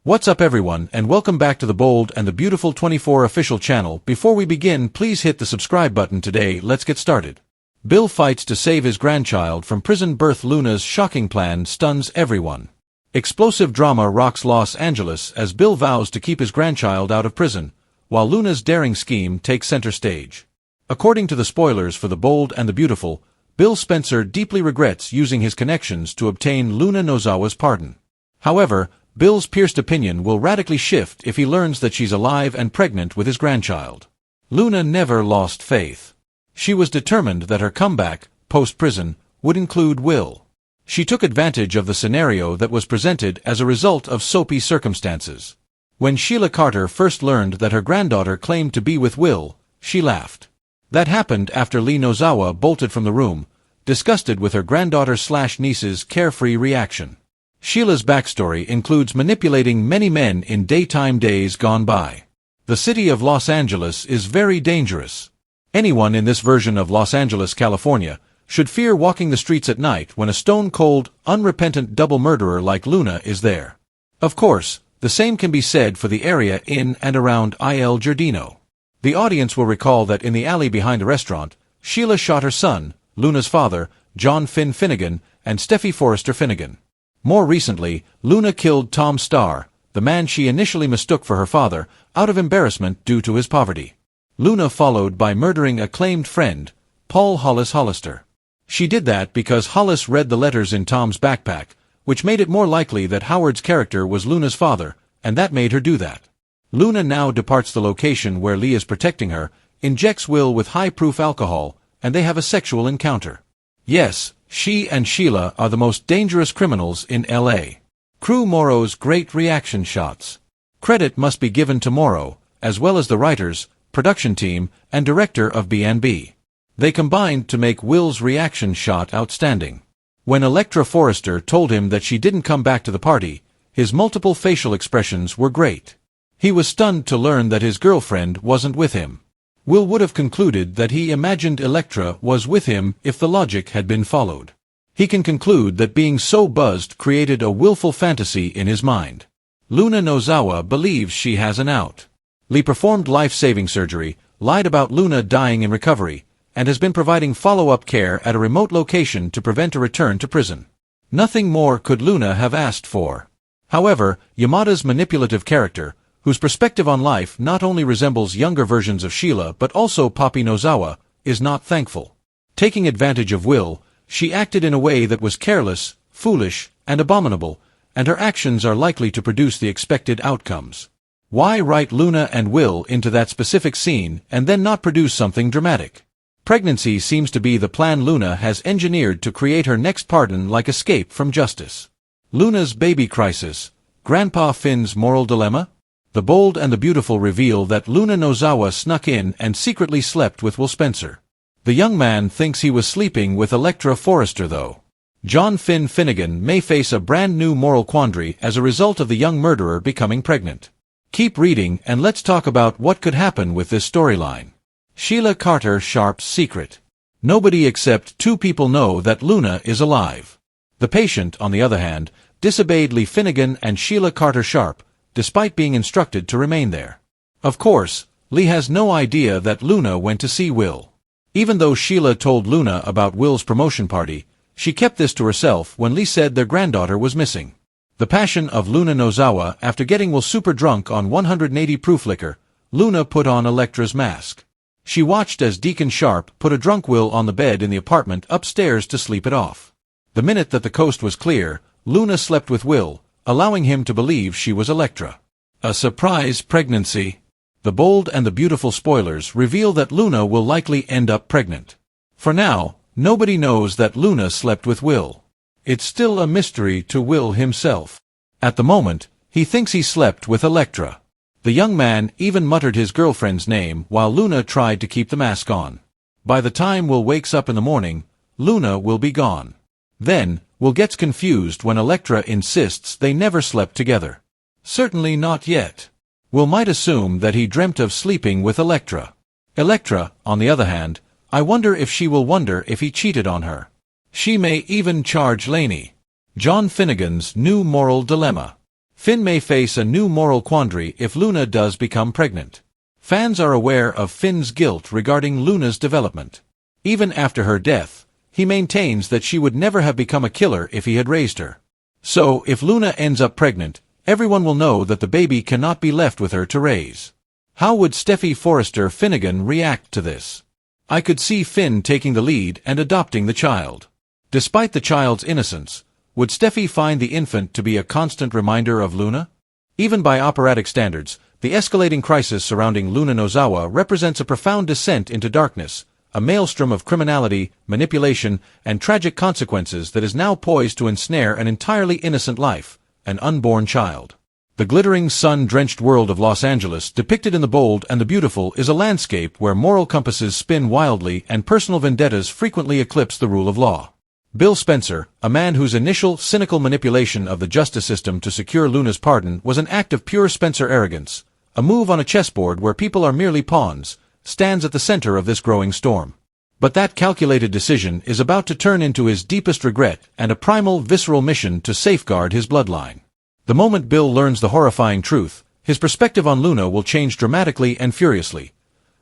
What's up everyone, and welcome back to the Bold and the Beautiful 24 official channel. Before we begin, please hit the subscribe button today. Let's get started. Bill fights to save his grandchild from prison birth. Luna's shocking plan stuns everyone. Explosive drama rocks Los Angeles as Bill vows to keep his grandchild out of prison, while Luna's daring scheme takes center stage. According to the spoilers for The Bold and the Beautiful, Bill Spencer deeply regrets using his connections to obtain Luna Nozawa's pardon. However, Bill's pierced opinion will radically shift if he learns that she's alive and pregnant with his grandchild. Luna never lost faith. She was determined that her comeback, post-prison, would include Will. She took advantage of the scenario that was presented as a result of soapy circumstances. When Sheila Carter first learned that her granddaughter claimed to be with Will, she laughed. That happened after Lee Nozawa bolted from the room, disgusted with her granddaughter/niece's carefree reaction. Sheila's backstory includes manipulating many men in daytime days gone by. The city of Los Angeles is very dangerous. Anyone in this version of Los Angeles, California, should fear walking the streets at night when a stone-cold, unrepentant double murderer like Luna is there. Of course, the same can be said for the area in and around Il Giardino. The audience will recall that in the alley behind the restaurant, Sheila shot her son, Luna's father, John Finn Finnegan, and Steffi Forrester Finnegan. More recently, Luna killed Tom Starr, the man she initially mistook for her father, out of embarrassment due to his poverty. Luna followed by murdering a claimed friend, Paul Hollis Hollister. She did that because Hollis read the letters in Tom's backpack, which made it more likely that Howard's character was Luna's father, and that made her do that. Luna now departs the location where Lee is protecting her, injects Will with high-proof alcohol, and they have a sexual encounter. Yes, she and Sheila are the most dangerous criminals in L.A. Crew Morrow's great reaction shots. Credit must be given to Morrow, as well as the writers, production team, and director of B&B. They combined to make Will's reaction shot outstanding. When Electra Forrester told him that she didn't come back to the party, his multiple facial expressions were great. He was stunned to learn that his girlfriend wasn't with him. Will would have concluded that he imagined Electra was with him if the logic had been followed. He can conclude that being so buzzed created a willful fantasy in his mind. Luna Nozawa believes she has an out. Lee performed life-saving surgery, lied about Luna dying in recovery, and has been providing follow-up care at a remote location to prevent a return to prison. Nothing more could Luna have asked for. However, Yamada's manipulative character, whose perspective on life not only resembles younger versions of Sheila but also Papi Nozawa, is not thankful. Taking advantage of Will, she acted in a way that was careless, foolish, and abominable, and her actions are likely to produce the expected outcomes. Why write Luna and Will into that specific scene and then not produce something dramatic? Pregnancy seems to be the plan Luna has engineered to create her next pardon-like escape from justice. Luna's baby crisis, Grandpa Finn's moral dilemma? The Bold and the Beautiful reveal that Luna Nozawa snuck in and secretly slept with Will Spencer. The young man thinks he was sleeping with Electra Forrester though. John Finn Finnegan may face a brand new moral quandary as a result of the young murderer becoming pregnant. Keep reading and let's talk about what could happen with this storyline. Sheila Carter Sharp's secret. Nobody except two people know that Luna is alive. The patient, on the other hand, disobeyed Lee Finnegan and Sheila Carter Sharp, despite being instructed to remain there. Of course, Lee has no idea that Luna went to see Will. Even though Sheila told Luna about Will's promotion party, she kept this to herself when Lee said their granddaughter was missing. The passion of Luna Nozawa after getting Will super drunk on 180 proof liquor, Luna put on Electra's mask. She watched as Deacon Sharp put a drunk Will on the bed in the apartment upstairs to sleep it off. The minute that the coast was clear, Luna slept with Will, allowing him to believe she was Electra. A surprise pregnancy. The Bold and the Beautiful spoilers reveal that Luna will likely end up pregnant. For now, nobody knows that Luna slept with Will. It's still a mystery to Will himself. At the moment, he thinks he slept with Electra. The young man even muttered his girlfriend's name while Luna tried to keep the mask on. By the time Will wakes up in the morning, Luna will be gone. Then, Will gets confused when Electra insists they never slept together. Certainly not yet. Will might assume that he dreamt of sleeping with Electra. Electra, on the other hand, I wonder if she will wonder if he cheated on her. She may even charge Laney. John Finnegan's new moral dilemma. Finn may face a new moral quandary if Luna does become pregnant. Fans are aware of Finn's guilt regarding Luna's development. Even after her death, he maintains that she would never have become a killer if he had raised her. So, if Luna ends up pregnant, everyone will know that the baby cannot be left with her to raise. How would Steffi Forrester Finnegan react to this? I could see Finn taking the lead and adopting the child. Despite the child's innocence, would Steffi find the infant to be a constant reminder of Luna? Even by operatic standards, the escalating crisis surrounding Luna Nozawa represents a profound descent into darkness, a maelstrom of criminality, manipulation, and tragic consequences that is now poised to ensnare an entirely innocent life, an unborn child. The glittering sun-drenched world of Los Angeles, depicted in The Bold and the Beautiful, is a landscape where moral compasses spin wildly and personal vendettas frequently eclipse the rule of law. Bill Spencer, a man whose initial cynical manipulation of the justice system to secure Luna's pardon was an act of pure Spencer arrogance, a move on a chessboard where people are merely pawns, stands at the center of this growing storm. But that calculated decision is about to turn into his deepest regret and a primal, visceral mission to safeguard his bloodline. The moment Bill learns the horrifying truth, his perspective on Luna will change dramatically and furiously.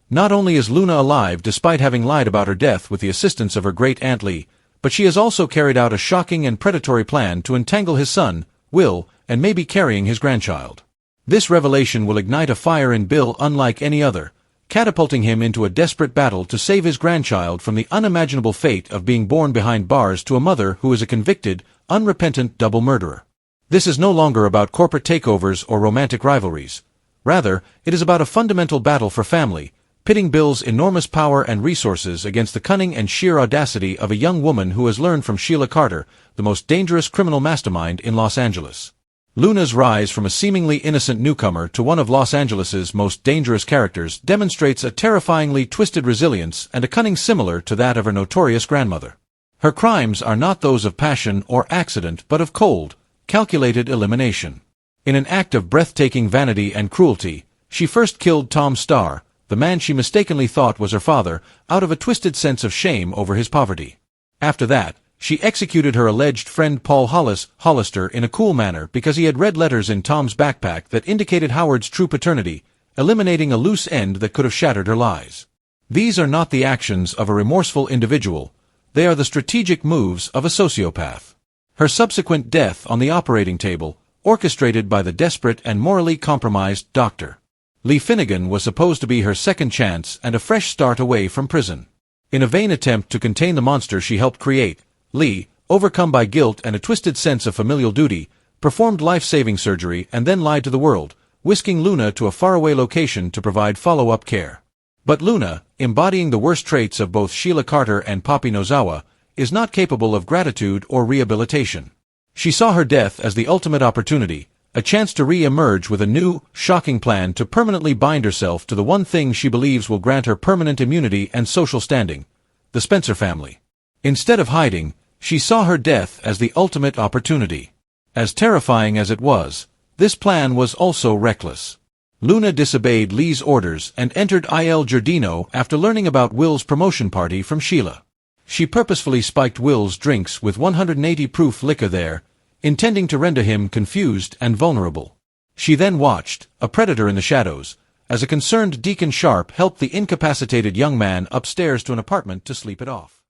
Not only is Luna alive despite having lied about her death with the assistance of her great-aunt Lee, but she has also carried out a shocking and predatory plan to entangle his son, Will, and maybe carrying his grandchild. This revelation will ignite a fire in Bill unlike any other, catapulting him into a desperate battle to save his grandchild from the unimaginable fate of being born behind bars to a mother who is a convicted, unrepentant double murderer. This is no longer about corporate takeovers or romantic rivalries. Rather, it is about a fundamental battle for family, pitting Bill's enormous power and resources against the cunning and sheer audacity of a young woman who has learned from Sheila Carter, the most dangerous criminal mastermind in Los Angeles. Luna's rise from a seemingly innocent newcomer to one of Los Angeles's most dangerous characters demonstrates a terrifyingly twisted resilience and a cunning similar to that of her notorious grandmother. Her crimes are not those of passion or accident but of cold, calculated elimination. In an act of breathtaking vanity and cruelty, she first killed Tom Starr, the man she mistakenly thought was her father, out of a twisted sense of shame over his poverty. After that, she executed her alleged friend Paul Hollister in a cool manner because he had read letters in Tom's backpack that indicated Howard's true paternity, eliminating a loose end that could have shattered her lies. These are not the actions of a remorseful individual, they are the strategic moves of a sociopath. Her subsequent death on the operating table, orchestrated by the desperate and morally compromised Dr. Lee Finnegan, was supposed to be her second chance and a fresh start away from prison. In a vain attempt to contain the monster she helped create, Lee, overcome by guilt and a twisted sense of familial duty, performed life-saving surgery and then lied to the world, whisking Luna to a faraway location to provide follow-up care. But Luna, embodying the worst traits of both Sheila Carter and Poppy Nozawa, is not capable of gratitude or rehabilitation. She saw her death as the ultimate opportunity, a chance to re-emerge with a new, shocking plan to permanently bind herself to the one thing she believes will grant her permanent immunity and social standing, the Spencer family. Instead of hiding, she saw her death as the ultimate opportunity. As terrifying as it was, this plan was also reckless. Luna disobeyed Lee's orders and entered Il Giardino after learning about Will's promotion party from Sheila. She purposefully spiked Will's drinks with 180 proof liquor there, intending to render him confused and vulnerable. She then watched, a predator in the shadows, as a concerned Deacon Sharp helped the incapacitated young man upstairs to an apartment to sleep it off.